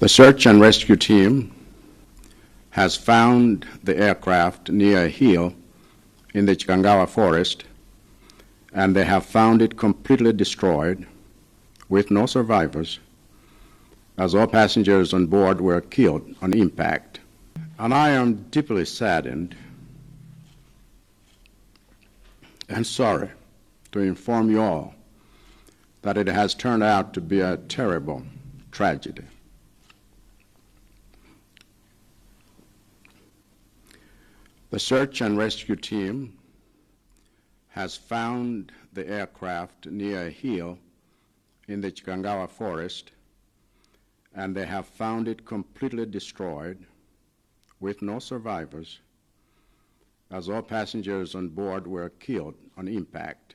The search and rescue team has found the aircraft near a hill in the Chikangawa forest, and they have found it completely destroyed with no survivors, as all passengers on board were killed on impact. And I am deeply saddened and sorry to inform you all that it has turned out to be a terrible tragedy. The search and rescue team has found the aircraft near a hill in the Chikangawa forest, and they have found it completely destroyed with no survivors, as all passengers on board were killed on impact.